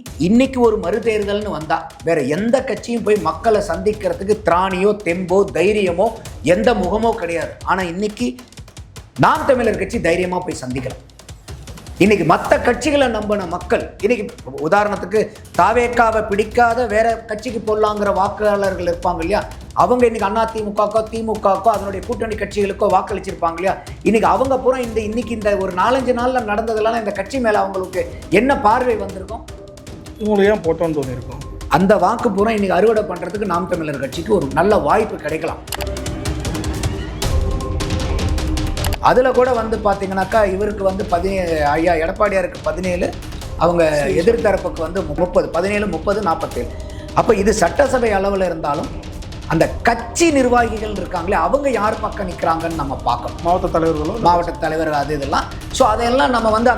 இன்னைக்கு ஒரு மறுதேர்தல்னு வந்தா வேற எந்த கட்சியும் போய் மக்களை சந்திக்கிறதுக்கு திராணியோ தெம்போ தைரியமோ எந்த முகமோ கிடையாது. ஆனா இன்னைக்கு நாம் தமிழர் கட்சி தைரியமா போய் சந்திக்கலாம். இன்னைக்கு மற்ற கட்சிகளை நம்பின மக்கள் இன்னைக்கு உதாரணத்துக்கு தாவேக்காவை பிடிக்காத வேற கட்சிக்கு போடலாங்கிற வாக்காளர்கள் இருப்பாங்க இல்லையா, அவங்க இன்னைக்கு அதிமுகக்கோ திமுகக்கோ அதனுடைய கூட்டணி கட்சிகளுக்கோ வாக்களிச்சிருப்பாங்க இல்லையா, இன்னைக்கு அவங்க பூரா இன்னைக்கு இந்த ஒரு 4-5 நாள்ல நடந்ததெல்லாம் இந்த கட்சி மேல அவங்களுக்கு என்ன பார்வை வந்திருக்கும், உங்களுக்கு ஏன் போட்டோன்னு தோணியிருக்கும். அந்த வாக்கு பூரா இன்னைக்கு அறுவடை பண்றதுக்கு நாம் தமிழர் கட்சிக்கு ஒரு நல்ல வாய்ப்பு கிடைக்கலாம். அதில் கூட வந்து பார்த்தீங்கன்னாக்கா இவருக்கு வந்து ஐயா எடப்பாடியாருக்கு 17, அவங்க எதிர்த்தரப்புக்கு வந்து 30, 17, 30, 47. அப்போ இது சட்டசபை அளவில் இருந்தாலும் அந்த கட்சி நிர்வாகிகள் இருக்காங்களே அவங்க யார் பக்கம் நிற்கிறாங்கன்னு நம்ம பார்க்கணும். மாவட்ட தலைவர்கள் அது இதெல்லாம். ஸோ அதையெல்லாம் நம்ம வந்து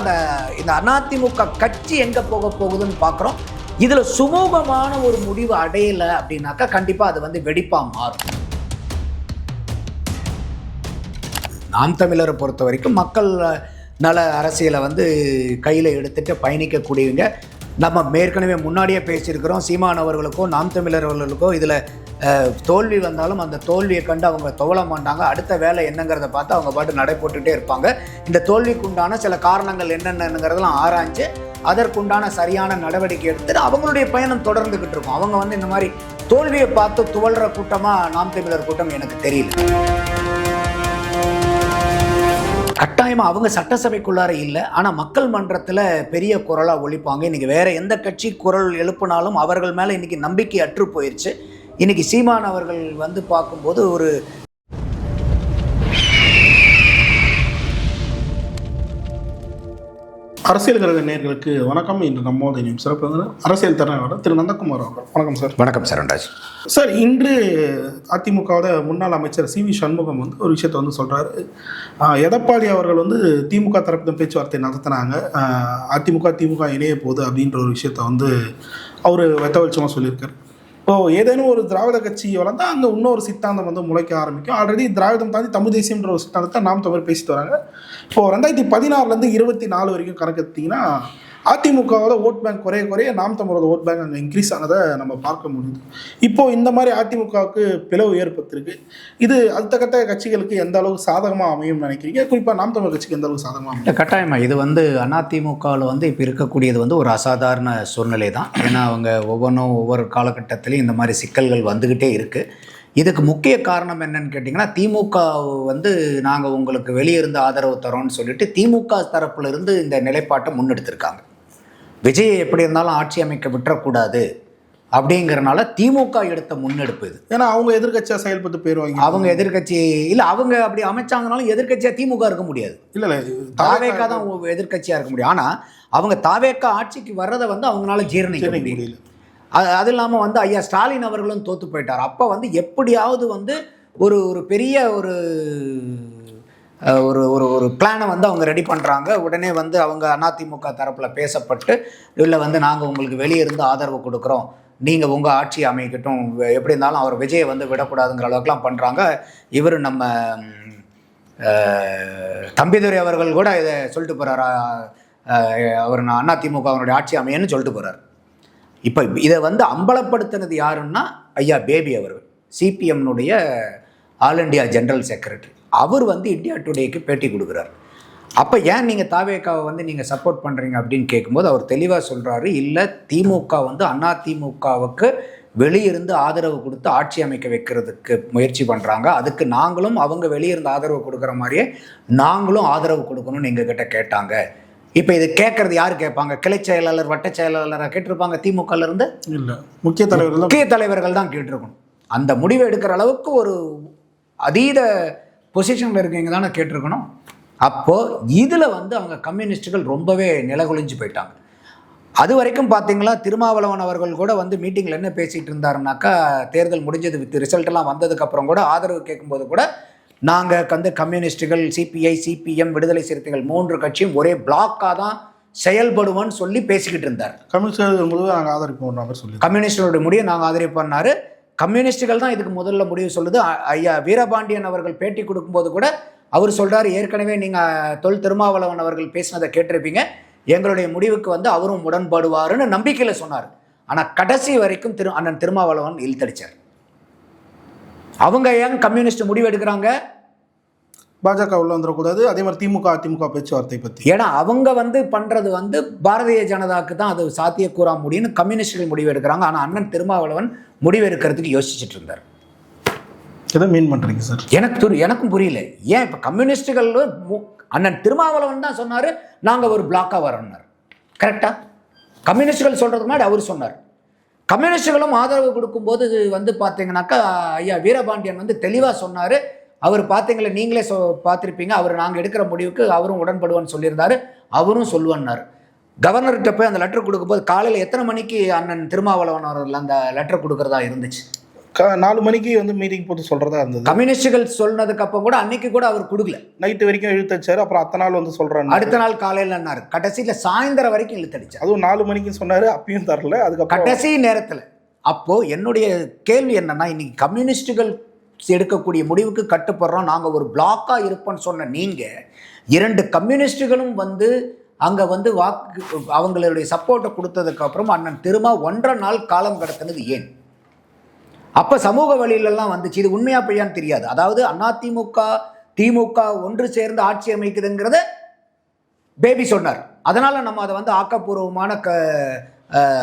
இந்த அதிமுக கட்சி எங்கே போக போகுதுன்னு பார்க்குறோம். இதில் சுமூகமான ஒரு முடிவு அடையலை அப்படின்னாக்கா கண்டிப்பாக அது வந்து வெடிப்பாக மாறும். நாம் தமிழரை பொறுத்த வரைக்கும் மக்கள் நல அரசியலை வந்து கையில் எடுத்துகிட்டு பயணிக்கக்கூடியவங்க. நம்ம ஏற்கனவே முன்னாடியே பேசியிருக்கிறோம், சீமான் அவர்களுக்கோ நாம் தமிழர்களுக்கோ இதில் தோல்வி வந்தாலும் அந்த தோல்வியை கண்டு அவங்க துவள மாட்டாங்க. அடுத்த வேலை என்னங்கிறத பார்த்து அவங்க பாட்டு நடை போட்டுகிட்டே இருப்பாங்க. இந்த தோல்விக்கு உண்டான சில காரணங்கள் என்னென்னங்கிறதெல்லாம் ஆராய்ஞ்சு அதற்குண்டான சரியான நடவடிக்கை எடுத்துட்டு அவங்களுடைய பயணம் தொடர்ந்துக்கிட்டு இருக்கும். அவங்க வந்து இந்த மாதிரி தோல்வியை பார்த்து துவள்ற கூட்டமாக நாம் தமிழர் கூட்டம் எனக்கு தெரியல. கட்டாயமாக அவங்க சட்டசபைக்குள்ளார இல்லை, ஆனால் மக்கள் மன்றத்தில் பெரிய குரலாக ஒழிப்பாங்க. இன்றைக்கி வேறு எந்த கட்சி குரல் எழுப்பினாலும் அவர்கள் மேலே இன்றைக்கி நம்பிக்கை அற்று போயிடுச்சு. இன்றைக்கி சீமான் அவர்கள் வந்து பார்க்கும்போது ஒரு அரசியல் கழக நேயர்களுக்கு வணக்கம். இன்று நம்மோட சிறப்பு அரசியல் தலைவர் திரு நந்தகுமார் அவர்கள். வணக்கம் சார். வணக்கம் சரண்ராஜ் சார். இன்று அதிமுகவோட முன்னாள் அமைச்சர் சி வி சண்முகம் வந்து ஒரு விஷயத்தை வந்து சொல்கிறாரு. எடப்பாடி அவர்கள் வந்து திமுக தரப்பு பேச்சுவார்த்தை நடத்தினாங்க, திமுக இணைய போகுது அப்படின்ற ஒரு விஷயத்த வந்து அவர் வெட்ட வெளிச்சமாக சொல்லியிருக்காரு. இப்போது ஏதேனும் ஒரு திராவிட கட்சி வளர்ந்தால் அங்கே இன்னொரு சித்தாந்தம் வந்து முளைக்க ஆரம்பிக்கும். ஆல்ரெடி திராவிடம் தாண்டி தமிழ் தேசியம்ன்ற ஒரு சித்தாந்தத்தை நாம் தமிழ் பேசிட்டு வராங்க. இப்போது 2016 24 வரைக்கும் கணக்கு எடுத்திங்கன்னா அதிமுகவோட ஓட் பேங்க் குறைய நாம் தமிழோட ஓட் பேங்க் அங்கே இன்க்ரீஸ் ஆனதை நம்ம பார்க்க முடியுது. இப்போது இந்த மாதிரி அதிமுகவுக்கு பிளவு ஏற்பட்டிருக்கு. இது அடுத்த கட்ட கட்சிகளுக்கு எந்த அளவுக்கு சாதகமாக அமையும்னு நினைக்கிறீங்க? குறிப்பாக நாம் தமிழ் கட்சிக்கு எந்த அளவுக்கு சாதகமாக அமையும்? கட்டாயமாக இது வந்து அதிமுகவில் வந்து இப்போ இருக்கக்கூடியது வந்து ஒரு அசாதாரண சூழ்நிலை தான். ஏன்னா அவங்க ஒவ்வொரு காலகட்டத்திலையும் இந்த மாதிரி சிக்கல்கள் வந்துக்கிட்டே இருக்குது. இதுக்கு முக்கிய காரணம் என்னன்னு கேட்டிங்கன்னா, திமுக வந்து நாங்கள் உங்களுக்கு வெளியே இருந்து ஆதரவு தரோன்னு சொல்லிட்டு திமுக தரப்புல இருந்து இந்த நிலைப்பாட்டை முன்னெடுத்திருக்காங்க. விஜயை எப்படி இருந்தாலும் ஆட்சி அமைக்க விட்டுறக்கூடாது அப்படிங்கிறனால திமுக எடுத்த முன்னெடுப்பு இது. ஏன்னா அவங்க எதிர்கட்சியாக செயல்பட்டு போயிடுவாங்க. அவங்க எதிர்கட்சி இல்லை, அவங்க அப்படி அமைச்சாங்கனாலும் எதிர்கட்சியாக திமுக இருக்க முடியாது. இல்லை, தாவேக்கா தான் எதிர்கட்சியாக இருக்க முடியும். ஆனால் அவங்க தாவேக்கா ஆட்சிக்கு வர்றதை வந்து அவங்களால ஜீரணிக்க முடியல. அது இல்லாமல் வந்து ஐயா ஸ்டாலின் அவர்களும் தோற்று போயிட்டார். அப்போ வந்து எப்படியாவது வந்து ஒரு பெரிய ஒரு ஒரு ஒரு பிளானை வந்து அவங்க ரெடி பண்ணுறாங்க. உடனே வந்து அவங்க அதிமுக தரப்பில் பேசப்பட்டு இல்லை வந்து நாங்கள் உங்களுக்கு வெளியே இருந்து ஆதரவு கொடுக்குறோம், நீங்கள் உங்கள் ஆட்சி அமைக்கட்டும், எப்படி இருந்தாலும் அவர் விஜயை வந்து விடக்கூடாதுங்கிற அளவுக்குலாம் பண்ணுறாங்க. இவர் நம்ம தம்பிதுரை அவர்கள் கூட இதை சொல்லிட்டு போகிறார், அவர் அதிமுக அவனுடைய ஆட்சி அமையன்னு சொல்லிட்டு போகிறார். இப்போ இதை வந்து அம்பலப்படுத்தினது யாருன்னா ஐயா பேபி அவர்கள், சிபிஎம்னுடைய ஆல் இண்டியா ஜெனரல் செக்ரட்டரி. அவர் வந்து இந்தியா டுடேக்கு பேட்டி கொடுக்குறார். அப்போ ஏன் நீங்கள் தாவேக்காவை வந்து நீங்கள் சப்போர்ட் பண்ணுறீங்க அப்படின்னு கேட்கும்போது அவர் தெளிவாக சொல்கிறாரு, இல்லை திமுக வந்து அதிமுகவுக்கு வெளியிருந்து ஆதரவு கொடுத்து ஆட்சி அமைக்க வைக்கிறதுக்கு முயற்சி பண்ணுறாங்க, அதுக்கு நாங்களும் அவங்க வெளியிருந்து ஆதரவு கொடுக்குற மாதிரியே நாங்களும் ஆதரவு கொடுக்கணும்னு எங்ககிட்ட கேட்டாங்க. இப்போ இது கேட்கறது யார் கேட்பாங்க? கிளை செயலாளர், வட்ட செயலாளராக கேட்டிருப்பாங்க திமுகலேருந்து? இல்லை, முக்கிய தலைவர்கள் தான் கேட்டிருக்கணும். அந்த முடிவை எடுக்கிற அளவுக்கு ஒரு அதீத பொசிஷனில் இருக்கீங்க தானே கேட்டிருக்கணும். அப்போது இதில் வந்து அவங்க கம்யூனிஸ்டுகள் ரொம்பவே நிலகுலிஞ்சு போயிட்டாங்க. அது வரைக்கும் பார்த்தீங்களா, திருமாவளவன் அவர்கள் கூட வந்து மீட்டிங்கில் என்ன பேசிகிட்டு இருந்தாருனாக்கா, தேர்தல் முடிஞ்சது வித் ரிசல்ட்டெல்லாம் வந்ததுக்கப்புறம் கூட ஆதரவு கேட்கும்போது கூட நாங்கள் வந்து கம்யூனிஸ்டுகள், சிபிஐ, சிபிஎம், விடுதலை சிறுத்தைகள் 3 கட்சியும் ஒரே பிளாக்காக தான் செயல்படுவோன்னு சொல்லி பேசிக்கிட்டு இருந்தார். கம்யூனிஸ்டுகளுடைய முடிவை நாங்கள் ஆதரிப்போம்னாரு. கம்யூனிஸ்டுகள் தான் இதுக்கு முதல்ல முடிவு சொல்லுது. ஐயா வீரபாண்டியன் அவர்கள் பேட்டி கொடுக்கும்போது கூட அவர் சொல்கிறார், ஏற்கனவே நீங்கள் திருமாவளவன் அவர்கள் பேசினதை கேட்டிருப்பீங்க, எங்களுடைய முடிவுக்கு வந்து அவரும் உடன்படுவாருன்னு நம்பிக்கையில் சொன்னார். ஆனால் கடைசி வரைக்கும் அண்ணன் திருமாவளவன் இழுத்தடிச்சார். அவங்க ஏன் கம்யூனிஸ்ட் முடிவு எடுக்கிறாங்க? பாஜக உள்ள வந்துடக்கூடாது, அதே மாதிரி திமுக அதிமுக பேச்சுவார்த்தை பற்றி. ஏன்னா அவங்க வந்து பண்ணுறது வந்து பாரதிய ஜனதாவுக்கு தான் அது சாத்தியக்கூறா முடியும்னு கம்யூனிஸ்டுகள் முடிவு எடுக்கிறாங்க. ஆனால் அண்ணன் திருமாவளவன் முடிவு எடுக்கிறதுக்கு யோசிச்சுட்டு இருந்தார். எதை மீன் பண்ணுறீங்க சார்? எனக்கும் புரியல. ஏன் இப்போ கம்யூனிஸ்டுகள் அண்ணன் திருமாவளவன் தான் சொன்னார் நாங்கள் ஒரு பிளாக்காக வரணும்னார். கரெக்டாக கம்யூனிஸ்டுகள் சொல்கிறதுக்கு முன்னாடி அவர் சொன்னார். கம்யூனிஸ்டுகளும் ஆதரவு கொடுக்கும்போது வந்து பார்த்தீங்கன்னாக்கா ஐயா வீரபாண்டியன் வந்து தெளிவாக சொன்னார். அவர் பார்த்தீங்களா, நீங்களே பார்த்துருப்பீங்க, அவர் நாங்கள் எடுக்கிற முடிவுக்கு அவரும் உடன்படுவான்னு சொல்லியிருந்தாரு, அவரும் சொல்லுவான்னார். கவர்னர்கிட்ட போய் அந்த லெட்டர் கொடுக்கும்போது காலையில் எத்தனை மணிக்கு அண்ணன் திருமாவளவன் அவர்கள் அந்த லெட்டர் கொடுக்குறதா இருந்துச்சு? 4 மணிக்கு வந்து மீட்டிங் போட்டு சொல்கிறதா இருந்தது. கம்யூனிஸ்டுகள் சொன்னதுக்கு அப்போ கூட அன்னைக்கு கூட அவர் கொடுக்கல, நைட்டு வரைக்கும் இழுத்தடிச்சார். அப்புறம் அத்தனை நாள் வந்து சொல்கிறாங்க, அடுத்த நாள் காலையில்னாரு, கடைசியில் சாயந்தரம் வரைக்கும் இழுத்தடிச்சார். அதுவும் 4 மணிக்கு சொன்னார், அப்பயும் தரல. அதுக்கப்புறம் கடைசி நேரத்தில். அப்போது என்னுடைய கேள்வி என்னன்னா, இன்னைக்கு கம்யூனிஸ்டுகள் எடுக்கக்கூடிய முடிவுக்கு கட்டுப்படுறோம், நாங்கள் ஒரு பிளாக்காக இருப்போம்னு சொன்ன நீங்கள் 2 கம்யூனிஸ்டுகளும் வந்து அங்கே வந்து அவங்களுடைய சப்போர்ட்டை கொடுத்ததுக்கு அப்புறம் அண்ணன் திருமா 1.5 நாள் காலம் கடத்தினது ஏன்? அப்போ சமூக வழியிலெல்லாம் வந்துச்சு. இது உண்மையா பொய்யான்னு தெரியாது. அதாவது அதிமுக திமுக ஒன்று சேர்ந்து ஆட்சி அமைக்குதுங்கிறத பேபி சொன்னார். அதனால் நம்ம அதை வந்து ஆக்கப்பூர்வமான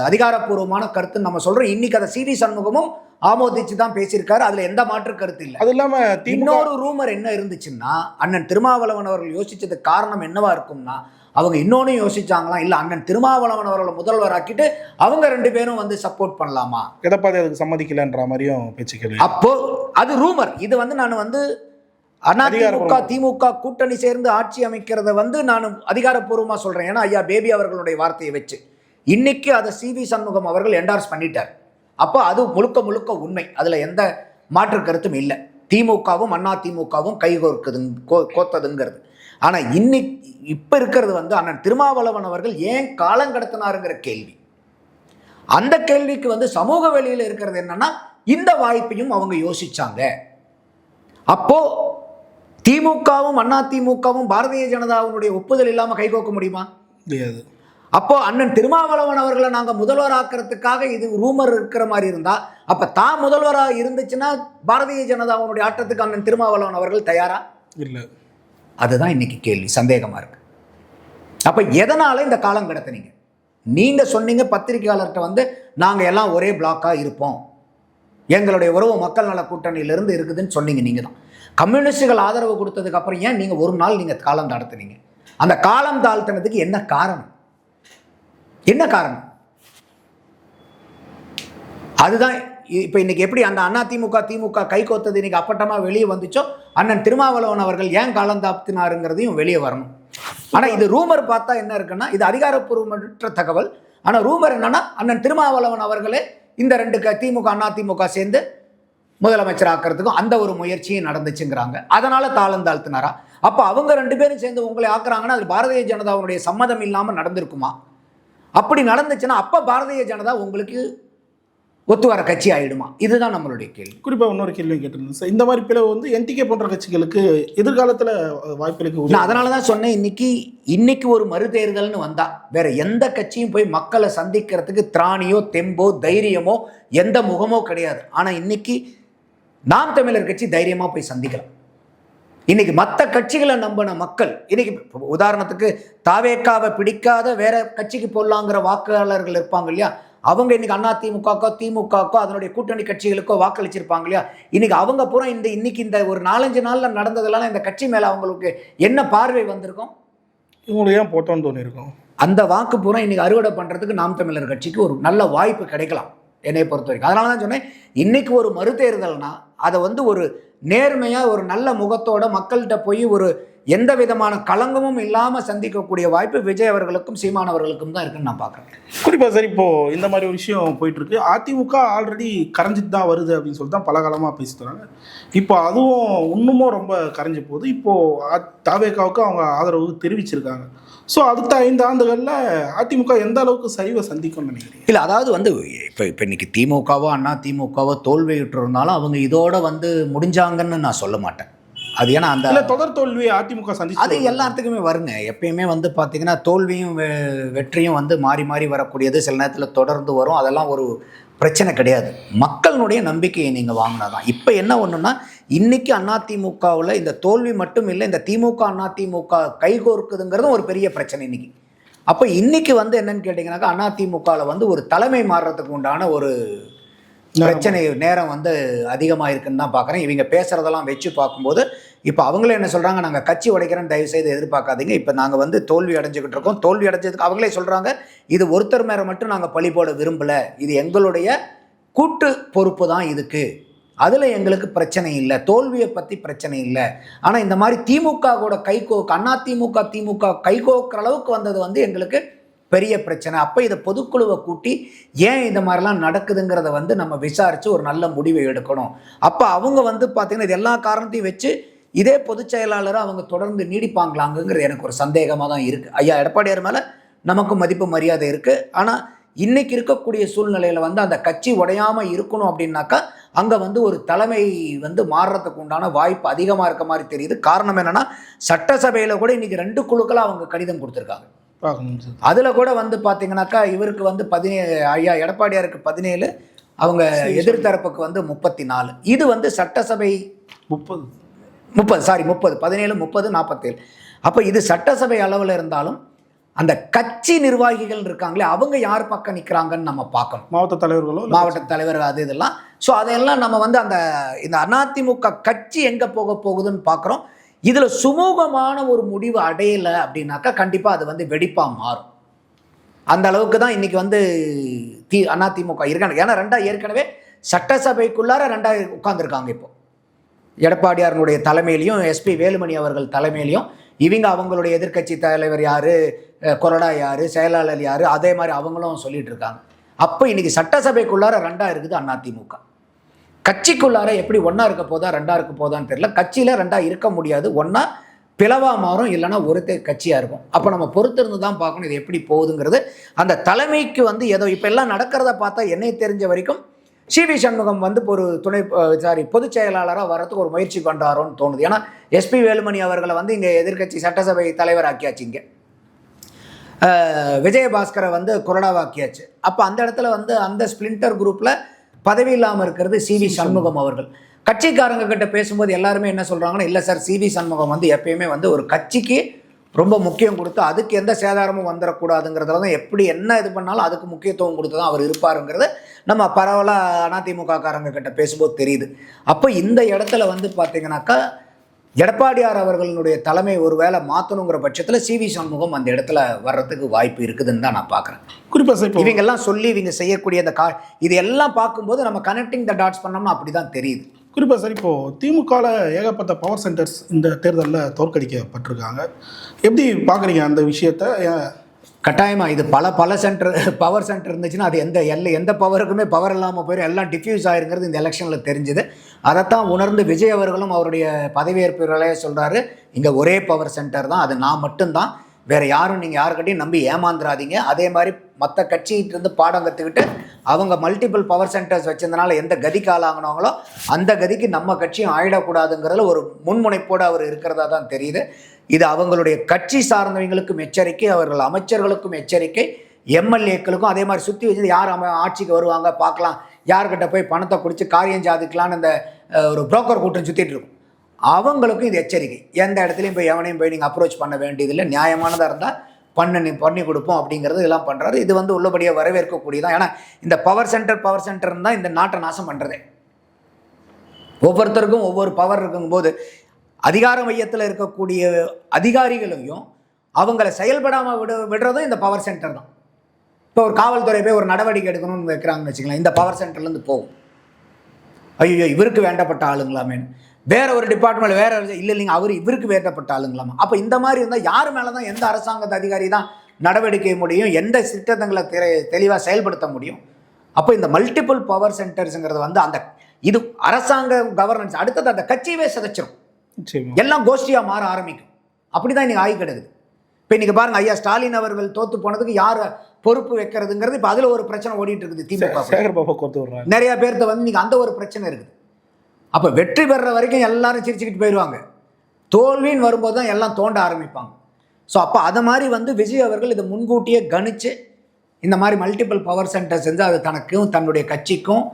அதிகாரப்பூர்வமான கருத்துன்னு நம்ம சொல்கிறோம். இன்னைக்கு அதை சிவி சண்முகமும் ஆமோதிச்சு தான் பேசியிருக்காரு. அதில் எந்த மாற்று கருத்து இல்லை. அது இல்லாமல் இன்னொரு ரூமர் என்ன இருந்துச்சுன்னா, அண்ணன் திருமாவளவன் அவர்கள் யோசிச்சதுக்கு காரணம் என்னவா இருக்கும்னா, அவங்க இன்னொன்னு யோசிச்சாங்களாம், இல்லை அண்ணன் திருமாவளவன் அவர்களை முதல்வராக்கிட்டு அவங்க 2 பேரும் வந்து சப்போர்ட் பண்ணலாமா, எடப்பாடி அதுக்கு சம்மதிக்கலன்ற மாதிரியும் பேச்சுக்கள். அப்போ அது ரூமர். இது வந்து நான் வந்து அதிமுக திமுக கூட்டணி சேர்ந்து ஆட்சி அமைக்கிறத வந்து நான் அதிகாரப்பூர்வமாக சொல்கிறேன். ஏன்னா ஐயா பேபி அவர்களுடைய வார்த்தையை வச்சு இன்னைக்கு அதை சிவி சண்முகம் அவர்கள் என்டார்ஸ் பண்ணிட்டார். அப்போ அது முழுக்க முழுக்க உண்மை, அதில் எந்த மாற்று கருத்தும் இல்லை. திமுகவும் அதிமுகவும் கோத்ததுங்கிறது. ஆனால் இப்போ இருக்கிறது வந்து அண்ணன் திருமாவளவன் அவர்கள் ஏன் காலம் கடத்தினாருங்கிற கேள்வி. அந்த கேள்விக்கு வந்து சமூக வெளியில் இருக்கிறது என்னன்னா, இந்த வாய்ப்பையும் அவங்க யோசிச்சாங்க. அப்போ திமுகவும் அதிமுகவும் பாரதிய ஜனதாவுடைய ஒப்புதல் இல்லாமல் கைகோக்க முடியுமா? முடியாது. அப்போ அண்ணன் திருமாவளவன் அவர்களை நாங்கள் முதல்வராக்கிறதுக்காக இது ரூமர் இருக்கிற மாதிரி இருந்தா, அப்ப தான் முதல்வராக இருந்துச்சுன்னா பாரதிய ஜனதாவுடைய ஆட்டத்துக்கு அண்ணன் திருமாவளவன் அவர்கள் தயாரா? இல்லை. அதுதான் இன்னைக்கு கேள்வி, சந்தேகமா இருக்கு. அப்ப எதனால இந்த காலம் கடத்தினீங்க? நீங்க சொன்னீங்க பத்திரிகையாளர்கிட்ட வந்து நாங்க எல்லாம் ஒரே பிளாக்கா இருப்போம், எங்களுடைய உறவு மக்கள் நல கூட்டணியிலிருந்து இருக்குதுன்னு சொன்னீங்க. நீங்க தான் கம்யூனிஸ்டுகள் ஆதரவு கொடுத்ததுக்கு அப்புறம் ஏன் நீங்க ஒரு நாள் நீங்க காலம் தாழ்த்தினீங்க? அந்த காலம் தாழ்த்தினதுக்கு என்ன காரணம்? என்ன காரணம்? அதுதான் இப்போ இன்னைக்கு எப்படி அந்த அதிமுக திமுக கை கோத்தது இன்னைக்கு அப்பட்டமாக வெளியே வந்துச்சோ, அண்ணன் திருமாவளவன் அவர்கள் ஏன் காலம் தாழ்த்தினாருங்கிறதையும் வெளியே வரணும். ஆனால் இது ரூமர் பார்த்தா என்ன இருக்குன்னா, இது அதிகாரப்பூர்வமற்ற தகவல். ஆனால் ரூமர் என்னன்னா, அண்ணன் திருமாவளவன் அவர்களே இந்த 2 திமுக அதிமுக சேர்ந்து முதலமைச்சர் ஆக்கிறதுக்கும் அந்த ஒரு முயற்சியும் நடந்துச்சுங்கிறாங்க. அதனால தாளம் தாழ்த்தினாரா? அப்போ அவங்க 2 பேரும் சேர்ந்து உங்களை ஆக்குறாங்கன்னா அது பாரதிய ஜனதாவுடைய சம்மதம் இல்லாமல் நடந்திருக்குமா? அப்படி நடந்துச்சுன்னா அப்போ பாரதிய ஜனதா உங்களுக்கு ஒத்து வர கட்சி ஆயிடுமா? இதுதான் நம்மளுடைய கேள்வி. குறிப்பாக இன்னொரு கேள்வி கேட்டிருந்தேன் சார், இந்த மாதிரி பிளவு வந்து என்டிகே போன்ற கட்சிகளுக்கு எதிர்காலத்தில் வாய்ப்புகளுக்கு நான் அதனால தான் சொன்னேன், இன்னைக்கு ஒரு மறுதேர்தல்னு வந்தா வேற எந்த கட்சியும் போய் மக்களை சந்திக்கிறதுக்கு திராணியோ தெம்போ தைரியமோ எந்த முகமோ கிடையாது. ஆனால் இன்னைக்கு நாம் தமிழர் கட்சி தைரியமாக போய் சந்திக்கலாம். இன்னைக்கு மற்ற கட்சிகளை நம்பின மக்கள் இன்னைக்கு உதாரணத்துக்கு தாவேக்காவை பிடிக்காத வேற கட்சிக்கு போடலாங்கிற வாக்காளர்கள் இருப்பாங்க இல்லையா, அவங்க இன்னைக்கு அதிமுகக்கோ திமுகக்கோ அதனுடைய கூட்டணி கட்சிகளுக்கோ வாக்களிச்சிருப்பாங்க இல்லையா, இன்னைக்கு அவங்க பூரா இன்னைக்கு இந்த ஒரு 4-5 நாள்ல நடந்ததெல்லாம் இந்த கட்சி மேல அவங்களுக்கு என்ன பார்வை வந்திருக்கும்? இவங்களுக்கு ஏன் போட்டோன்னு தோணிருக்கும். அந்த வாக்கு பூரா இன்னைக்கு அறுவடை பண்றதுக்கு நாம் தமிழர் கட்சிக்கு ஒரு நல்ல வாய்ப்பு கிடைக்கலாம் என்னை பொறுத்த வரைக்கும். அதனால தான் சொன்னேன், இன்னைக்கு ஒரு மறுதேர்தல்னா அதை வந்து ஒரு நேர்மையா ஒரு நல்ல முகத்தோட மக்கள்கிட்ட போய் ஒரு எந்த விதமான களங்கமும் இல்லாமல் சந்திக்கக்கூடிய வாய்ப்பு விஜய் அவர்களுக்கும் சீமான் அவர்களுக்கும் தான் இருக்குன்னு நான் பார்க்குறேன். குறிப்பாக சார், இப்போது இந்த மாதிரி ஒரு விஷயம் போயிட்டு இருக்கு. அதிமுக ஆல்ரெடி கரைஞ்சிட்டு தான் வருது அப்படின்னு சொல்லிட்டு தான் பல காலமாக பேசிட்டு வராங்க. இப்போ அதுவும் இன்னமும் ரொம்ப கரைஞ்சி போகுது. இப்போது தாவேக்காவுக்கு அவங்க ஆதரவு தெரிவிச்சிருக்காங்க. ஸோ அடுத்த 5 ஆண்டுகளில் அதிமுக எந்த அளவுக்கு சரிவை சந்திக்கும்னு நினைக்கிறீங்க? இல்லை, அதாவது வந்து இப்போ இன்னைக்கு திமுகவோ அதிமுகவோ தோல்வியுற்றிருந்தாலும் அவங்க இதோட வந்து முடிஞ்சாங்கன்னு நான் சொல்ல மாட்டேன். அது ஏன்னா அந்த தொடர் தோல்வியை அதிமுக சந்திச்சு அது எல்லாத்துக்குமே வருங்க. எப்பயுமே வந்து பார்த்தீங்கன்னா தோல்வியும் வெற்றியும் வந்து மாறி மாறி வரக்கூடியது, சில நேரத்தில் தொடர்ந்து வரும். அதெல்லாம் ஒரு பிரச்சனை கிடையாது. மக்களுடைய நம்பிக்கையை நீங்கள் வாங்கினாதான். இப்போ என்ன ஒன்றுன்னா, இன்னைக்கு அதிமுகவில் இந்த தோல்வி மட்டும் இல்லை, இந்த திமுக அதிமுக கைகோர்க்குதுங்கிறதும் ஒரு பெரிய பிரச்சனை இன்னைக்கு. அப்போ இன்னைக்கு வந்து என்னன்னு கேட்டிங்கனாக்கா, அதிமுகவில் வந்து ஒரு தலைமை மாறுறதுக்கு உண்டான ஒரு பிரச்சனை நேரம் வந்து அதிகமாக இருக்குன்னு தான் பார்க்குறேன். இவங்க பேசுகிறதெல்லாம் வச்சு பார்க்கும்போது இப்போ அவங்களே என்ன சொல்கிறாங்க, நாங்கள் கட்சி உடைக்கிறேன்னு தயவுசெய்து எதிர்பார்க்காதீங்க. இப்போ நாங்கள் வந்து தோல்வி அடைஞ்சிக்கிட்டு இருக்கோம். தோல்வி அடைஞ்சதுக்கு அவங்களே சொல்கிறாங்க, இது ஒருத்தர் மேலே மட்டும் நாங்கள் பழி போட விரும்பலை, இது எங்களுடைய கூட்டு பொறுப்பு தான் இதுக்கு, அதில் எங்களுக்கு பிரச்சனை இல்லை, தோல்வியை பற்றி பிரச்சனை இல்லை. ஆனால் இந்த மாதிரி திமுக கூட திமுக கைகோக்கிற அளவுக்கு வந்தது வந்து எங்களுக்கு பெரிய பிரச்சனை. அப்போ இதை பொதுக்குழுவை கூட்டி ஏன் இந்த மாதிரிலாம் நடக்குதுங்கிறத வந்து நம்ம விசாரித்து ஒரு நல்ல முடிவை எடுக்கணும். அப்போ அவங்க வந்து பார்த்திங்கன்னா இது எல்லா காரணத்தையும் வச்சு இதே பொதுச் செயலாளரை அவங்க தொடர்ந்து நீடிப்பாங்களாங்கிறது எனக்கு ஒரு சந்தேகமாக தான் இருக்குது. ஐயா எடப்பாடியார் மேலே நமக்கு மதிப்பு மரியாதை இருக்குது. ஆனால் இன்றைக்கி இருக்கக்கூடிய சூழ்நிலையில் வந்து அந்த கட்சி உடையாமல் இருக்கணும் அப்படின்னாக்கா அங்கே வந்து ஒரு தலைமை வந்து மாறுறதுக்கு உண்டான வாய்ப்பு அதிகமாக இருக்க மாதிரி தெரியுது. காரணம் என்னென்னா, சட்டசபையில் கூட இன்றைக்கி 2 குழுக்களாக அவங்க கடிதம் கொடுத்துருக்காங்க. அதில் கூட வந்து பார்த்தீங்கன்னாக்கா இவருக்கு வந்து 17, ஐயா எடப்பாடியாருக்கு 17, அவங்க எதிர்த்தரப்புக்கு வந்து 34. இது வந்து சட்டசபை 30 17, 30, 47. அப்போ இது சட்டசபை அளவில் இருந்தாலும் அந்த கட்சி நிர்வாகிகள் இருக்காங்களே அவங்க யார் பக்கம் நிற்கிறாங்கன்னு நம்ம பார்க்கணும். மாவட்ட தலைவர்கள் அது இதெல்லாம். ஸோ அதையெல்லாம் நம்ம வந்து இந்த அதிமுக கட்சி எங்கே போக போகுதுன்னு பார்க்குறோம். இதில் சுமூகமான ஒரு முடிவு அடையலை அப்படின்னாக்கா கண்டிப்பாக அது வந்து வெடிப்பாக மாறும். அந்த அளவுக்கு தான் இன்றைக்கி வந்து அதிமுக இருக்காங்க. ஏன்னா ஏற்கனவே சட்டசபைக்குள்ளார 2 உட்காந்துருக்காங்க. இப்போ எடப்பாடியாருடைய தலைமையிலையும் எஸ்பி வேலுமணி அவர்கள் தலைமையிலையும் இவங்க அவங்களுடைய எதிர்க்கட்சி தலைவர் யார், கொறடா யார், செயலாளர் யார், அதே மாதிரி அவங்களும் சொல்லிட்டு இருக்காங்க. அப்போ இன்றைக்கி சட்டசபைக்குள்ளார 2 இருக்குது அதிமுக. கட்சிக்குள்ளார எப்படி 1 இருக்க போதா 2 இருக்க போதான்னு தெரியல. கட்சியில் 2 இருக்க முடியாது. 1 பிளவாக மாறும், இல்லைன்னா ஒருத்தர் கட்சியாக இருக்கும். அப்போ நம்ம பொறுத்திருந்து தான் பார்க்கணும் இது எப்படி போகுதுங்கிறது. அந்த தலைமைக்கு வந்து ஏதோ இப்போ எல்லாம் நடக்கிறத பார்த்தா என்னை தெரிஞ்ச வரைக்கும் சிவி சண்முகம் வந்து ஒரு பொதுச் செயலாளராக வரத்துக்கு ஒரு முயற்சி பண்ணுறாரோன்னு தோணுது. ஏன்னா எஸ்பி வேலுமணி அவர்களை வந்து இங்கே எதிர்க்கட்சி சட்டசபை தலைவர் ஆக்கியாச்சு, இங்கே விஜயபாஸ்கரை வந்து கொறடாவாக்கியாச்சு. அப்போ அந்த இடத்துல வந்து அந்த ஸ்பிளிண்டர் குரூப்பில் பதவி இல்லாமல் இருக்கிறது சிவி சண்முகம் அவர்கள். கட்சிக்காரங்க கிட்ட பேசும்போது எல்லாருமே என்ன சொல்கிறாங்கன்னா, இல்லை சார், சிவி சண்முகம் வந்து எப்பயுமே வந்து ஒரு கட்சிக்கு ரொம்ப முக்கியம் கொடுத்து அதுக்கு எந்த சேதாரமும் வந்துடக்கூடாதுங்கிறதுல தான் எப்படி என்ன இது பண்ணாலும் அதுக்கு முக்கியத்துவம் கொடுத்து தான் அவர் இருப்பாருங்கிறது நம்ம பரவலாக அதிமுக காரங்க கிட்ட பேசும்போது தெரியுது. அப்போ இந்த இடத்துல வந்து பார்த்தீங்கன்னாக்கா எடப்பாடியார் அவர்களுடைய தலைமை ஒரு வேளை மாற்றணுங்கிற பட்சத்தில் சிவி சண்முகம் அந்த இடத்துல வர்றதுக்கு வாய்ப்பு இருக்குதுன்னு தான் நான் பார்க்குறேன். குறிப்பாக இவங்கெல்லாம் சொல்லி இவங்க செய்யக்கூடிய அந்த இது எல்லாம் பார்க்கும்போது நம்ம கனெக்டிங் த டாட்ஸ் பண்ணோம்னா அப்படி தான் தெரியுது. குறிப்பாக சார், இப்போது திமுகவில் ஏகப்பட்ட பவர் சென்டர்ஸ் இந்த தேர்தலில் தோற்கடிக்கப்பட்டிருக்காங்க. எப்படி பார்க்குறீங்க அந்த விஷயத்தை? கட்டாயமாக இது பல பவர் சென்டர் இருந்துச்சுன்னா அது எந்த பவருக்குமே பவர் இல்லாமல் போயிடும், எல்லாம் டிஃப்யூஸ் ஆயிருங்கிறது இந்த எலெக்ஷனில் தெரிஞ்சுது. அதைத்தான் உணர்ந்து விஜய் அவர்களும் அவருடைய பதவியேற்புகளே சொல்கிறாரு, இங்கே ஒரே பவர் சென்டர் தான், அது நான் மட்டும்தான், வேறு யாரும் நீங்கள் யாருக்கிட்டையும் நம்பி ஏமாந்துடாதீங்க. அதே மாதிரி மற்ற கட்சிகிட்டேருந்து பாடம் கற்றுக்கிட்டு அவங்க மல்டிபிள் பவர் சென்டர்ஸ் வச்சிருந்தனால எந்த கதிக்கு ஆளாங்கினாங்களோ அந்த கதிக்கு நம்ம கட்சியும் ஆயிடக்கூடாதுங்கிறதுல ஒரு முன்முனைப்போடு அவர் இருக்கிறதா தான் தெரியுது. இது அவங்களுடைய கட்சி சார்ந்தவங்களுக்கும் எச்சரிக்கை, அவர்கள் அமைச்சர்களுக்கும் எச்சரிக்கை, எம்எல்ஏக்களுக்கும் அதே மாதிரி சுற்றி வச்சு யார் ஆட்சிக்கு வருவாங்க பார்க்கலாம், யார்கிட்ட போய் பணத்தை குடித்து காரியம் சாதிக்கலான்னு இந்த ஒரு புரோக்கர் கூட்டம் சுற்றிட்டு இருக்கும், அவங்களுக்கும் இது எச்சரிக்கை. எந்த இடத்துலையும் போய் எவனையும் போய் நீங்கள் அப்ரோச் பண்ண வேண்டியதில்லை, நியாயமானதாக இருந்தால் பண்ணி கொடுப்போம் அப்படிங்கிறது இதெல்லாம் பண்ணுறாரு. இது வந்து உள்ளபடியாக வரவேற்கக்கூடியதான். ஏன்னா இந்த பவர் சென்டர் தான் இந்த நாட்டை நாசம் பண்ணுறதே. ஒவ்வொருத்தருக்கும் ஒவ்வொரு பவர் இருக்கும்போது அதிகார மையத்தில் இருக்கக்கூடிய அதிகாரிகளையும் அவங்கள செயல்படாமல் விடுறதும் இந்த பவர் சென்டர் தான். இப்போ ஒரு காவல்துறை போய் ஒரு நடவடிக்கை எடுக்கணும்னு வைக்கிறாங்கன்னு வச்சுக்கலாம், இந்த பவர் சென்டர்லேருந்து போகும், ஐயோ இவருக்கு வேண்டப்பட்ட ஆளுங்களாமேன்னு. வேற ஒரு டிபார்ட்மெண்ட் வேற இல்லைங்க இவருக்கு வேண்டப்பட்ட ஆளுங்களாமா. அப்போ இந்த மாதிரி இருந்தால் யார் மேலே தான் எந்த அரசாங்கத்து அதிகாரி தான் நடவடிக்கை முடியும், எந்த திட்டங்களை தெளிவாக செயல்படுத்த முடியும்? அப்போ இந்த மல்டிபிள் பவர் சென்டர்ஸுங்கிறது வந்து இது அரசாங்க கவர்னன்ஸ் அடுத்தது அந்த கட்சியவே சிதைச்சிடும், எல்லாம் கோஷ்டியாக மாற ஆரம்பிக்கும். அப்படி தான் இன்றைக்கி ஆகி கிடக்குது. இப்போ இன்றைக்கி பாருங்கள், ஐயா ஸ்டாலின் அவர்கள் தோற்று போனதுக்கு யார் பொறுப்பு வைக்கிறதுங்கிறது இப்போ அதில் ஒரு பிரச்சனை ஓடிட்டு இருக்குது. திமுக நிறைய பேர்த்த வந்து இன்றைக்கி அந்த ஒரு பிரச்சனை இருக்குது. அப்போ வெற்றி பெற வரைக்கும் எல்லாரும் சிரிச்சுக்கிட்டு போயிடுவாங்க, தோல்வின்னு வரும்போது தான் எல்லாம் தோண்ட ஆரம்பிப்பாங்க. ஸோ அப்போ அதை மாதிரி வந்து விஜய் அவர்கள் இதை முன்கூட்டியே கணிச்சு இந்த மாதிரி மல்டிபிள் பவர் சென்டர் செஞ்சு அது தனக்கும் தன்னுடைய கட்சிக்கும்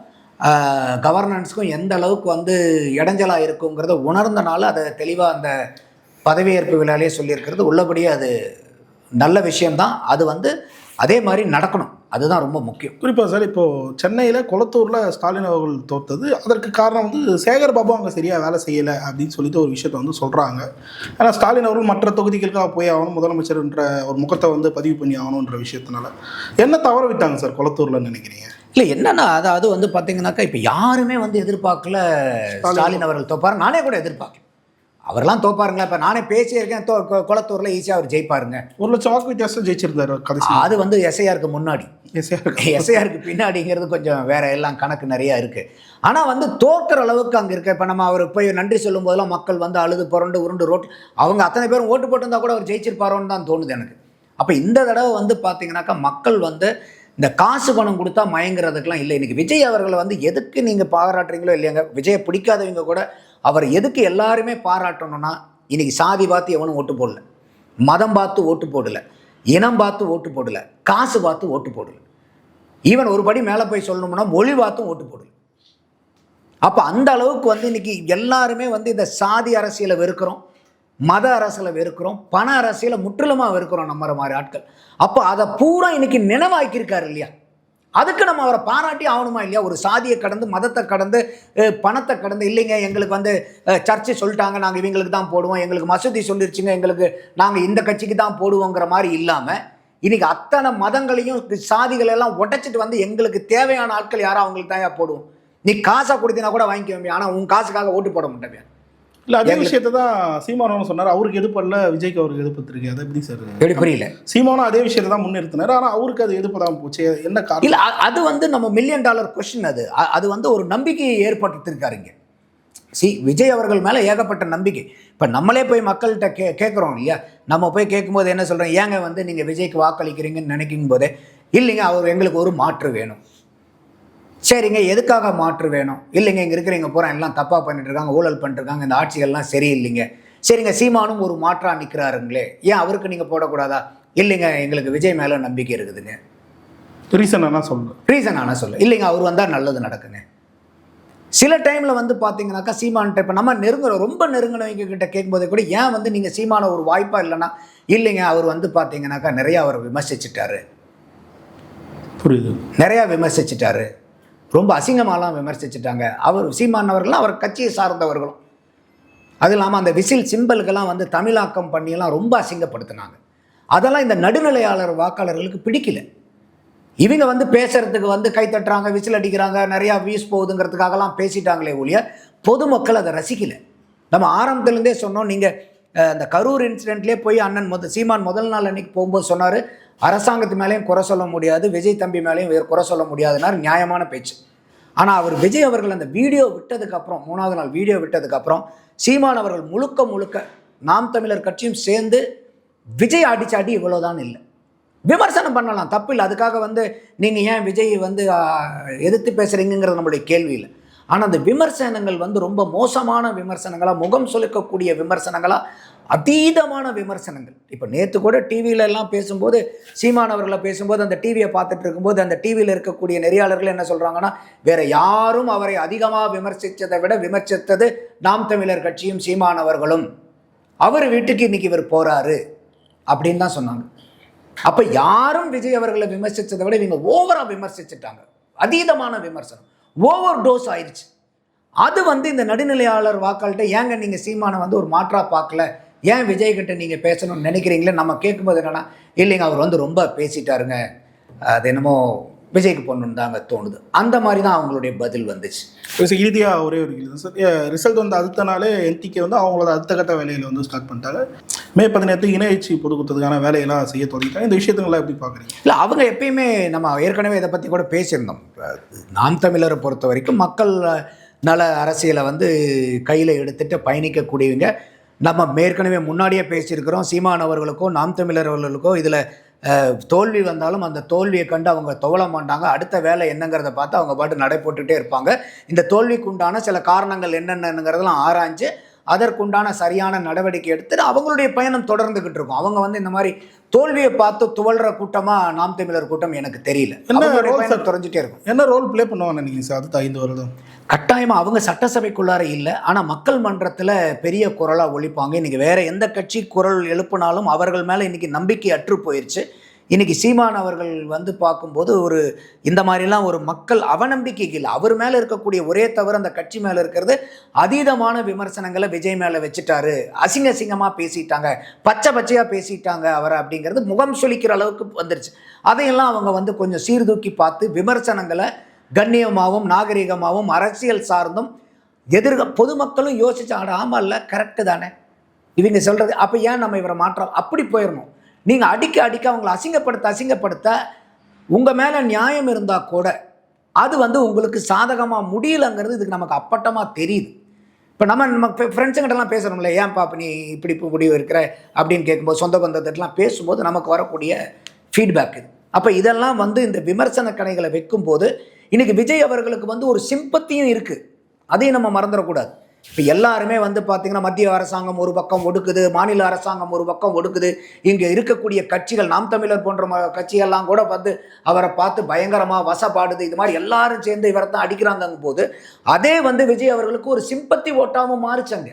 கவர்னன்ஸுக்கும் எந்த அளவுக்கு வந்து இடைஞ்சலாக இருக்குங்கிறத உணர்ந்தனால அதை தெளிவாக அந்த பதவியேற்பு விழாலே சொல்லியிருக்கிறது உள்ளபடியே அது நல்ல விஷயம்தான். அது வந்து அதே மாதிரி நடக்கணும், அதுதான் ரொம்ப முக்கியம். குறிப்பாக சார், இப்போது சென்னையில் கொளத்தூரில் ஸ்டாலின் அவர்கள் தோற்றது, அதற்கு காரணம் வந்து சேகர் பாபு அங்கே சரியாக வேலை செய்யலை அப்படின்னு சொல்லிட்டு ஒரு விஷயத்தை வந்து சொல்கிறாங்க. ஏன்னா ஸ்டாலின் அவர்கள் மற்ற தொகுதிகளுக்காக போய் ஆகணும், முதலமைச்சர்ன்ற ஒரு முகத்தை வந்து பதிவு பண்ணி ஆகணுன்ற விஷயத்தினால என்ன தவற விட்டாங்க சார் கொளத்தூரில் நினைக்கிறீங்க? இல்லை என்னன்னா அது வந்து பார்த்தீங்கன்னாக்கா இப்போ யாருமே வந்து எதிர்பார்க்கல ஸ்டாலின் அவர்கள் தோப்பார். நானே கூட எதிர்பார்க்கல அவரெல்லாம் தோப்பாருங்களா. இப்போ நானே பேசியிருக்கேன், கொளத்தூரில் ஈஸியாக அவர் ஜெயிப்பாருங்க. 1,00,000 வாக்கு வித்தியாசம் ஜெயிச்சிருந்தாரு கடைசி. அது வந்து எஸ்ஐஆருக்கு முன்னாடி, எஸ்ஐஆருக்கு பின்னாடிங்கிறது கொஞ்சம் வேற எல்லாம் கணக்கு நிறையா இருக்குது. ஆனால் வந்து தோற்கிற அளவுக்கு அங்கே இருக்க. இப்போ நம்ம அவர் போய் நன்றி சொல்லும் போதெல்லாம் மக்கள் வந்து அழுது புரண்டு உருண்டு ரோட் அவங்க அத்தனை பேரும் ஓட்டு போட்டிருந்தா கூட அவர் ஜெயிச்சிருப்பாரோன்னு தான் தோணுது எனக்கு. அப்போ இந்த தடவை வந்து பார்த்தீங்கன்னாக்கா மக்கள் வந்து இந்த காசு பணம் கொடுத்தா மயங்கிறதுக்கெலாம் இல்லை. இன்றைக்கி விஜய் அவர்களை வந்து எதுக்கு நீங்கள் பாராட்டுறீங்களோ இல்லையாங்க, விஜயை பிடிக்காதவங்க கூட அவர் எதுக்கு எல்லாருமே பாராட்டணும்னா, இன்றைக்கி சாதி பார்த்து எவனும் ஓட்டு போடல, மதம் பார்த்து ஓட்டு போடலை, இனம் பார்த்து ஓட்டு போடலை, காசு பார்த்து ஓட்டு போடலை, ஈவன் ஒரு படி மேலே போய் சொல்லணும்னா மொழி பார்த்தும் ஓட்டு போடலை. அப்போ அந்த அளவுக்கு வந்து இன்றைக்கி எல்லாருமே வந்து இந்த சாதி அரசியலை வெறுக்கிறோம், மத அரசியலை வெறுக்கிறோம், பண அரசியலை முற்றிலுமாக வெறுக்கிறோம் நம்ம மாதிரி ஆட்கள். அப்போ அதை பூரா இன்றைக்கி நினைவாக்கியிருக்காரு இல்லையா, அதுக்கு நம்ம அவரை பாராட்டி ஆகணுமா இல்லையா? ஒரு சாதியை கடந்து, மதத்தை கடந்து, பணத்தை கடந்து, இல்லைங்க எங்களுக்கு வந்து சர்ச்சை சொல்லிட்டாங்க நாங்கள் இவங்களுக்கு தான் போடுவோம், எங்களுக்கு மசூதி சொல்லிருச்சுங்க எங்களுக்கு நாங்கள் இந்த கட்சிக்கு தான் போடுவோங்கிற மாதிரி இல்லாமல் இன்றைக்கி அத்தனை மதங்களையும் சாதிகளெல்லாம் உடைச்சிட்டு வந்து எங்களுக்கு தேவையான ஆட்கள் யாரும் அவங்களுக்கு தான் போடுவோம். நீ காசை கொடுத்தினா கூட வாங்கிக்க, ஆனால் உன் காசுக்காக ஓட்டு போட மாட்டேன். இல்லை அதே விஷயத்தை தான் சீமானவன் சொன்னார். அவருக்கு எதிர்ப்பல்ல, விஜய்க்கு அவருக்கு எதிர்ப்பு. அதை எப்படி சார்? எப்படி புரியல? சீமானும் அதே விஷயத்தை தான் முன்னிறுத்தினார், ஆனால் அவருக்கு அது எதிர்ப்பு தான் போச்சு. என்ன காரணம்? இல்லை அது வந்து நம்ம $1 மில்லியன் கொஸ்டின். அது வந்து ஒரு நம்பிக்கையை ஏற்படுத்திருக்காருங்க. விஜய் அவர்கள் மேலே ஏகப்பட்ட நம்பிக்கை. இப்போ நம்மளே போய் மக்கள்கிட்ட கேட்குறோம் இல்லையா, நம்ம போய் கேட்கும்போது என்ன சொல்கிறோம், ஏங்க வந்து நீங்கள் விஜய்க்கு வாக்களிக்கிறீங்கன்னு நினைக்கும் போதே, இல்லைங்க அவர் எங்களுக்கு ஒரு மாற்று வேணும். சரிங்க எதுக்காக மாற்று வேணும்? இல்லைங்க இங்கே இருக்கிறவங்க பூரா எல்லாம் தப்பாக பண்ணிட்டுருக்காங்க, ஊழல் பண்ணிட்டுருக்காங்க, இந்த ஆட்சிகள்லாம் சரியில்லைங்க. சரிங்க சீமானும் ஒரு மாற்றாக நிற்கிறாருங்களே, ஏன் அவருக்கு நீங்கள் போடக்கூடாதா? இல்லைங்க எங்களுக்கு விஜய் மேலே நம்பிக்கை இருக்குதுங்க. ரீசன் ஆனால் சொல்ல இல்லைங்க அவர் வந்தால் நல்லது நடக்குங்க. சில டைமில் வந்து பார்த்தீங்கன்னாக்கா சீமான்ட்ட இப்போ நம்ம ரொம்ப நெருங்கினவங்க கிட்ட கேட்கும்போதே கூட, ஏன் வந்து நீங்கள் சீமான ஒரு வாய்ப்பாக இல்லைன்னா, இல்லைங்க அவர் வந்து பார்த்தீங்கன்னாக்கா நிறையா அவரை விமர்சிச்சிட்டாரு, புரியுது, நிறையா விமர்சிச்சிட்டாரு, ரொம்ப அசிங்கமாலாம் விமர்சிச்சுட்டாங்க. அவர் சீமான் அவர்களும் அவர் கட்சியை சார்ந்தவர்களும், அது இல்லாமல் அந்த விசில் சிம்பலுக்கெல்லாம் வந்து தமிழாக்கம் பண்ணியெல்லாம் ரொம்ப அசிங்கப்படுத்தினாங்க. அதெல்லாம் இந்த நடுநிலையாளர் வாக்காளர்களுக்கு பிடிக்கல. இவங்க வந்து பேசுறதுக்கு வந்து கை தட்டுறாங்க, விசில் அடிக்கிறாங்க, நிறையா வியூஸ் போகுதுங்கிறதுக்காகலாம் பேசிட்டாங்களே ஒழிய பொதுமக்கள் அதை ரசிக்கலை. நம்ம ஆரம்பத்துலேருந்தே சொன்னோம், நீங்கள் அந்த கரூர் இன்சிடென்ட்லேயே போய் அண்ணன் சீமான் முதல் நாள் அன்னைக்கு போகும்போது சொன்னார், அரசாங்கத்து மேலேயும் குறை சொல்ல முடியாது, விஜய் தம்பி மேலேயும் வேறு குறை சொல்ல முடியாதுனார். நியாயமான பேச்சு. ஆனால் அவர் விஜய் அவர்கள் அந்த வீடியோ விட்டதுக்கப்புறம், 3வது நாள் வீடியோ விட்டதுக்கப்புறம் சீமான் அவர்கள் முழுக்க நாம் தமிழர் கட்சியும் சேர்ந்து விஜய் அடிச்சாடி இவ்வளோதான் இல்லை, விமர்சனம் பண்ணலாம், தப்பு இல்லை. அதுக்காக வந்து நீங்கள் ஏன் விஜய் வந்து எதிர்த்து பேசுகிறீங்கிறது நம்மளுடைய கேள்வி இல்லை. ஆனால் அந்த விமர்சனங்கள் வந்து ரொம்ப மோசமான விமர்சனங்களாக, முகம் சுலுக்கக்கூடிய விமர்சனங்களாக, அதீதமான விமர்சனங்கள். இப்போ நேற்று கூட டிவியில எல்லாம் பேசும்போது, சீமானவர்களை பேசும்போது அந்த டிவியை பார்த்துட்டு இருக்கும்போது அந்த டிவியில் இருக்கக்கூடிய நெறியாளர்கள் என்ன சொல்கிறாங்கன்னா, வேறு யாரும் அவரை அதிகமாக விமர்சித்ததை விட விமர்சித்தது நாம் தமிழர் கட்சியும் சீமானவர்களும், அவர் வீட்டுக்கு இன்னைக்கு இவர் போகிறாரு அப்படின்னு தான் சொன்னாங்க. அப்போ யாரும் விஜய் அவர்களை விமர்சித்ததை விட இவங்க ஓவராக விமர்சிச்சுட்டாங்க. அதீதமான விமர்சனம், ஓவர் டோஸ் ஆயிடுச்சு. அது வந்து இந்த நடுநிலையாளர் வாக்காள்கிட்ட, ஏங்க நீங்கள் சீமானை வந்து ஒரு மாற்றாக பார்க்கல, ஏன் விஜய்கிட்ட நீங்கள் பேசணும்னு நினைக்கிறீங்களே, நம்ம கேட்கும்போது என்னென்னா, இல்லைங்க அவர் வந்து ரொம்ப பேசிட்டாருங்க, அது என்னமோ விஜய்க்கு போடணுன்னு தாங்க தோணுது. அந்த மாதிரி தான் அவங்களுடைய பதில் வந்துச்சு. இறுதியாக ஒரே ஒரு கேள்வி சார், ரிசல்ட் வந்து அடுத்த நாளே என்டிகே வந்து அவங்களோட அடுத்த கட்ட வேலையில் வந்து ஸ்டார்ட் பண்ணிட்டாங்க. மே 18 இணையச்சி பொது கொடுத்ததுக்கான வேலையெல்லாம் செய்ய தொடங்கிட்டாங்க. இந்த விஷயத்துங்களை எப்படி பார்க்குறீங்க? இல்லை அவங்க எப்பயுமே, நம்ம ஏற்கனவே இதை பற்றி கூட பேசியிருந்தோம். நாம் தமிழரை பொறுத்த வரைக்கும் மக்கள் நல அரசியலை வந்து கையில் எடுத்துகிட்டு பயணிக்கக்கூடியவங்க. நம்ம ஏற்கனவே முன்னாடியே பேசியிருக்கிறோம், சீமான் அவர்களுக்கோ நாம் தமிழர் அவர்களுக்கோ இதில் தோல்வி வந்தாலும் அந்த தோல்வியை கண்டு அவங்க துவள மாட்டாங்க. அடுத்த வேலை என்னங்கிறத பார்த்து அவங்க பாட்டு நடை போட்டுகிட்டே இருப்பாங்க. இந்த தோல்விக்கு உண்டான சில காரணங்கள் என்னென்னங்கிறதெல்லாம் ஆராய்ஞ்சு அதற்குண்டான சரியான நடவடிக்கை எடுத்துட்டு அவங்களுடைய பயணம் தொடர்ந்துகிட்டு இருக்கும். அவங்க வந்து இந்த மாதிரி தோல்வியை பார்த்து துவல்ற கூட்டமா நாம் தமிழர் கூட்டம் எனக்கு தெரியல. தொடர்ந்துட்டே இருக்கும். என்ன ரோல் பிளே பண்ணுவாங்க நினைக்கிறீங்க சார் அடுத்த 5 வருடம்? கட்டாயமா அவங்க சட்டசபைக்குள்ளார இல்லை, ஆனால் மக்கள் மன்றத்தில் பெரிய குரலாக ஒழிப்பாங்க. இன்னைக்கு வேற எந்த கட்சி குரல் எழுப்பினாலும் அவர்கள் மேலே இன்னைக்கு நம்பிக்கை அற்று போயிடுச்சு. இன்னைக்கு சீமான் அவர்கள் வந்து பார்க்கும்போது ஒரு இந்த மாதிரிலாம் ஒரு மக்கள் அவநம்பிக்கைக்கு இல்லை, அவர் மேலே இருக்கக்கூடிய ஒரே தவிர அந்த கட்சி மேலே இருக்கிறது அதீதமான விமர்சனங்களை விஜய் மேலே வச்சுட்டாரு, அசிங்கமாக பேசிட்டாங்க, பச்சையாக பேசிட்டாங்க அவரை அப்படிங்கிறது முகம் சொலிக்கிற அளவுக்கு வந்துருச்சு. அதையெல்லாம் அவங்க வந்து கொஞ்சம் சீர்தூக்கி பார்த்து விமர்சனங்களை கண்ணியமாகவும் நாகரிகமாகவும் அரசியல் சார்ந்தும் பொதுமக்களும் யோசிச்சு ஆமாம் இல்லை கரெக்டு தானே இவங்க சொல்கிறது, அப்போ ஏன் நம்ம இவரை மாற்றோம் அப்படி போயிடணும். நீங்கள் அடிக்க அவங்களை அசிங்கப்படுத்த உங்கள் மேலே நியாயம் இருந்தால் கூட அது வந்து உங்களுக்கு சாதகமாக முடியலைங்கிறது இதுக்கு நமக்கு அப்பட்டமாக தெரியுது. இப்போ நம்ம ஃப்ரெண்ட்ஸுங்கிட்டலாம் பேசுகிறோம்ல, ஏன்ப்பா நீ இப்படி முடிவு இருக்கிற அப்படின்னு கேட்கும்போது சொந்த பந்தத்திட்டலாம் பேசும்போது நமக்கு வரக்கூடிய ஃபீட்பேக் இது. அப்போ இதெல்லாம் வந்து இந்த விமர்சன கணைகளை வைக்கும்போது இன்றைக்கி விஜய் அவர்களுக்கு வந்து ஒரு சிம்பத்தியும் இருக்குது, அதையும் நம்ம மறந்துடக்கூடாது. இப்போ எல்லாருமே வந்து பார்த்திங்கன்னா மத்திய அரசாங்கம் ஒரு பக்கம் ஒடுக்குது, மாநில அரசாங்கம் ஒரு பக்கம் ஒடுக்குது, இங்கே இருக்கக்கூடிய கட்சிகள் நாம் தமிழர் போன்ற கட்சிகள்லாம் கூட வந்து அவரை பார்த்து பயங்கரமாக வசப்பாடுது, இது மாதிரி எல்லாரும் சேர்ந்து இவரை தான் அடிக்கிறாங்கும் போது அதே வந்து விஜய் அவர்களுக்கு ஒரு சிம்பத்தி ஓட்டாமல் மாறிச்சாங்க.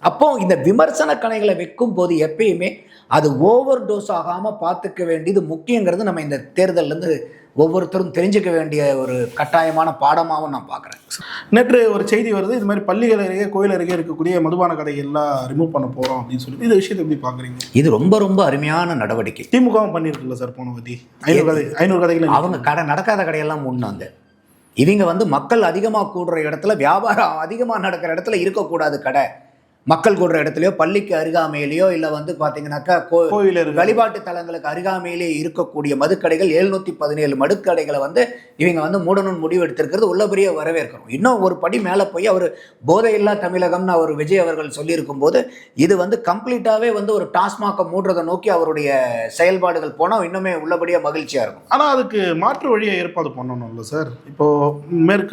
அப்போ இந்த விமர்சன கணைகளை வைக்கும் போது எப்பயுமே அது ஓவர் டோஸ் ஆகாமல் பார்த்துக்க வேண்டியது முக்கியங்கிறது நம்ம இந்த தேர்தலேருந்து ஒவ்வொருத்தரும் தெரிஞ்சுக்க வேண்டிய ஒரு கட்டாயமான பாடமாகவும் நான் பார்க்குறேன். நேற்று ஒரு செய்தி வருது, இது மாதிரி பள்ளிகள் அருகே கோயில் அருகே இருக்கக்கூடிய மதுபான கடைகள்லாம் ரிமூவ் பண்ண போகிறோம் அப்படின்னு சொல்லி. இந்த விஷயத்தை எப்படி பார்க்குறீங்க? இது ரொம்ப ரொம்ப அருமையான நடவடிக்கை. திமுகவும் பண்ணியிருக்குல்ல சார் போன பற்றி 500 கடைகள் அவங்க கடை நடக்காத கடையெல்லாம் முன்னாங்க. இவங்க வந்து மக்கள் அதிகமாக கூடுற இடத்துல, வியாபாரம் அதிகமாக நடக்கிற இடத்துல இருக்கக்கூடாது கடை. மக்கள் கூடுற இடத்துலையோ பள்ளிக்கு அருகாமையிலையோ இல்லை வந்து பார்த்தீங்கன்னாக்கா கோவில் வழிபாட்டு தலங்களுக்கு அருகாமையிலே இருக்கக்கூடிய மதுக்கடைகள் 717 மதுக்கடைகளை வந்து இவங்க வந்து மூடணும்னு முடிவு எடுத்திருக்கிறது உள்ளபடியே வரவேற்கிறோம். இன்னும் ஒரு படி மேலே போய் அவர் போதையில்லா தமிழகம்னு அவர் விஜய் அவர்கள் சொல்லியிருக்கும் போது இது வந்து கம்ப்ளீட்டாகவே வந்து ஒரு டாஸ்மாகை மூடுறதை நோக்கி அவருடைய செயல்பாடுகள் போனால் இன்னுமே உள்ளபடியாக மகிழ்ச்சியாக இருக்கும். ஆனால் அதுக்கு மாற்று வழியை ஏற்பாடு பண்ணணும்ல சார். இப்போது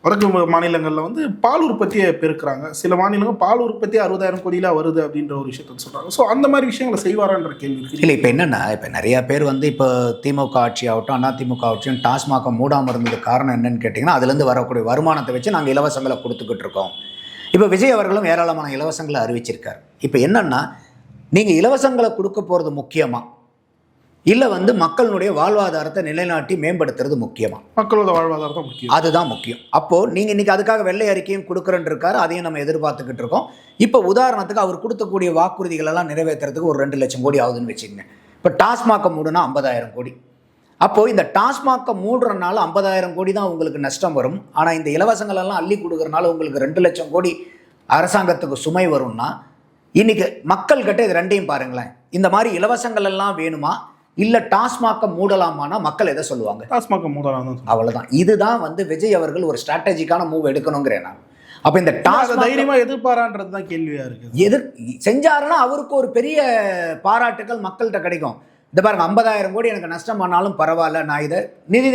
வடக்கு மாநிலங்களில் வந்து பால் உற்பத்தியை பெருக்கிறாங்க, சில மாநிலங்கள் பால் உற்பத்தி 60,000 கோடியில வருது அப்படின்ற ஒரு விஷயத்த சொல்றாங்க. ஸோ அந்த மாதிரி விஷயங்களை செய்வாரான்ற கேள்வி இல்லை. இப்போ என்னன்னா, இப்போ நிறைய பேர் வந்து இப்போ திமுக ஆட்சி ஆகட்டும் அதிமுக ஆட்சியும் டாஸ்மாக மூடாமல் இருந்தது காரணம் என்னன்னு கேட்டிங்கன்னா, அதுலேருந்து வரக்கூடிய வருமானத்தை வச்சு நாங்கள் இலவசங்களை கொடுத்துக்கிட்டு இருக்கோம். இப்போ விஜய் அவர்களும் ஏராளமான இலவசங்களை அறிவிச்சிருக்கார். இப்போ என்னன்னா, நீங்கள் இலவசங்களை கொடுக்க போகிறது முக்கியமா இல்லை வந்து மக்களுடைய வாழ்வாதாரத்தை நிலைநாட்டி மேம்படுத்துறது முக்கியமா? மக்களோட வாழ்வாதாரத்தை முக்கியம், அதுதான் முக்கியம். அப்போது நீங்கள் இன்றைக்கி அதுக்காக வெள்ளை அறிக்கையும் கொடுக்குறேன்னு இருக்காரு, அதையும் நம்ம எதிர்பார்த்துக்கிட்டு இருக்கோம். இப்போ உதாரணத்துக்கு அவர் கொடுத்தக்கூடிய வாக்குறுதிகளெல்லாம் நிறைவேற்றுறதுக்கு ஒரு 2 லட்சம் கோடி ஆகுதுன்னு வச்சுக்கோங்க. இப்போ டாஸ்மாகை மூடுனா 50,000 கோடி. அப்போது இந்த டாஸ்மாகை மூடுறனால 50,000 கோடி தான் உங்களுக்கு நஷ்டம் வரும். ஆனால் இந்த இலவசங்களெல்லாம் அள்ளி கொடுக்குறனால உங்களுக்கு 2 லட்சம் கோடி அரசாங்கத்துக்கு சுமை வரும்னா, இன்றைக்கி மக்கள்கிட்ட இது ரெண்டையும் பாருங்களேன். இந்த மாதிரி இலவசங்கள் எல்லாம் வேணுமா இல்லை டாஸ்மாகை மூடலாமான்னா மக்கள் எதை சொல்லுவாங்க? டாஸ்மாகை மூடலாம் தான். அவ்வளோதான். இதுதான் வந்து விஜய் அவர்கள் ஒரு ஸ்ட்ராட்டஜிக்கான மூவ் எடுக்கணுங்கிறேன் நான். அப்போ இந்த டாஸ்மாக் தைரியமாக எதிர்பாரான்றது தான் கேள்வியாக இருக்குது. செஞ்சாருன்னா அவருக்கு ஒரு பெரிய பாராட்டுக்கள் மக்கள்கிட்ட கிடைக்கும். இந்த பாருங்க 50,000 கோடி எனக்கு நஷ்டம் பண்ணாலும் பரவாயில்ல, நான் இதை நிதி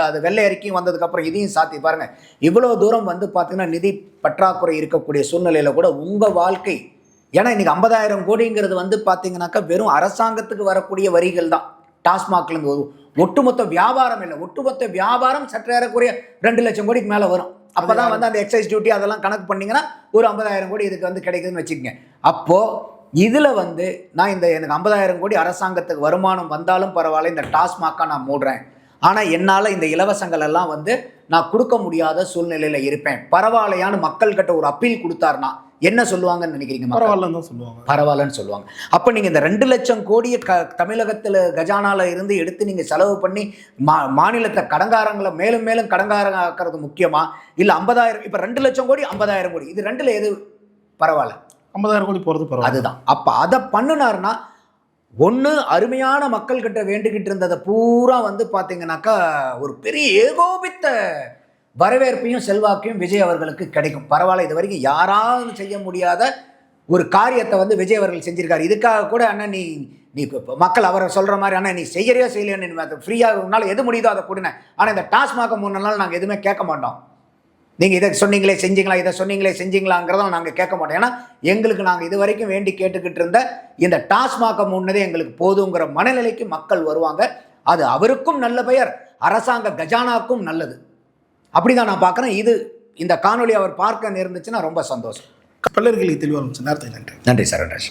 அது வெள்ளை அறிக்கையும் வந்ததுக்கப்புறம் இதையும் சாத்தி பாருங்கள். இவ்வளோ தூரம் வந்து பார்த்தீங்கன்னா நிதி பற்றாக்குறை இருக்கக்கூடிய சூழ்நிலையில் கூட உங்கள் வாழ்க்கை, ஏன்னா இன்றைக்கி 50,000 கோடிங்கிறது வந்து பார்த்தீங்கன்னாக்கா வெறும் அரசாங்கத்துக்கு வரக்கூடிய வரிகள் தான். டாஸ்மாக்லேருந்து ஒட்டுமொத்த வியாபாரம் இல்லை, ஒட்டுமொத்த வியாபாரம் சற்றேறக்குறைய 2 லட்சம் கோடிக்கு மேலே வரும். அப்போ தான் வந்து அந்த எக்ஸைஸ் டியூட்டி அதெல்லாம் கணக்கு பண்ணிங்கன்னா ஒரு 50,000 கோடி இதுக்கு வந்து கிடைக்குதுன்னு வச்சுக்கோங்க. அப்போது இதில் வந்து நான் எனக்கு 50,000 கோடி அரசாங்கத்துக்கு வருமானம் வந்தாலும் பரவாயில்ல, இந்த டாஸ்மாகை நான் மூடுறேன், ஆனால் என்னால் இந்த இலவசங்கள் எல்லாம் வந்து நான் கொடுக்க முடியாத சூழ்நிலையில் இருப்பேன், பரவாயில்லையான்னு மக்கள்கிட்ட ஒரு அப்பீல் கொடுத்தாருன்னா என்ன சொல்லுவாங்கன்னு நினைக்கிறீங்க? பரவாயில்லன்னு தான் சொல்லுவாங்க. பரவாயில்லன்னு சொல்லுவாங்க. அப்போ நீங்கள் இந்த 2 லட்சம் கோடியை தமிழகத்தில் கஜானாவில் இருந்து எடுத்து நீங்கள் செலவு பண்ணி மாநிலத்தை கடங்காரங்களை மேலும் மேலும் கடங்காரங்கிறது முக்கியமா இல்லை 50,000? இப்போ 2 லட்சம் கோடி 50,000 கோடி, இது ரெண்டில் எது பரவாயில்ல? 50,000 கோடி போகிறது பரவாயில்ல. அதுதான். அப்போ அதை பண்ணினார்னா ஒன்று அருமையான மக்கள்கிட்ட வேண்டிக்கிட்டு இருந்ததை பூரா வந்து பார்த்தீங்கன்னாக்கா ஒரு பெரிய ஏகோபித்த வரவேற்பையும் செல்வாக்கையும் விஜய் அவர்களுக்கு கிடைக்கும். பரவாயில்ல, இது வரைக்கும் யாராவது செய்ய முடியாத ஒரு காரியத்தை வந்து விஜய் அவர்கள் செஞ்சிருக்காரு. இதுக்காக கூட அண்ணா நீ மக்கள் அவரை சொல்கிற மாதிரி அண்ணா நீ செய்யறியோ செய்யலையோ ஃப்ரீயாக உன்னால் எது முடியுதோ அதை கொடுங்க, ஆனால் இந்த டாஸ்மாக 3 நாள் நாங்கள் எதுவுமே கேட்க மாட்டோம் நீங்கள் இதை சொன்னீங்களே செஞ்சீங்களா, இதை சொன்னீங்களே செஞ்சீங்களாங்கிறத நாங்கள் கேட்க மாட்டோம். ஏன்னா எங்களுக்கு நாங்கள் இது வரைக்கும் வேண்டி கேட்டுக்கிட்டு இருந்த இந்த டாஸ்மாக முன்னதே எங்களுக்கு போதுங்கிற மனநிலைக்கு மக்கள் வருவாங்க. அது அவருக்கும் நல்ல பெயர், அரசாங்க கஜானாக்கும் நல்லது. அப்படிதான் நான் பார்க்குறேன். இந்த காணொலி அவர் பார்க்க நேர்ந்துச்சுன்னா ரொம்ப சந்தோஷம். பல்லர்களுக்கு தெளிவாக நேரத்துக்கு நன்றி. நன்றி சார். நன்றி.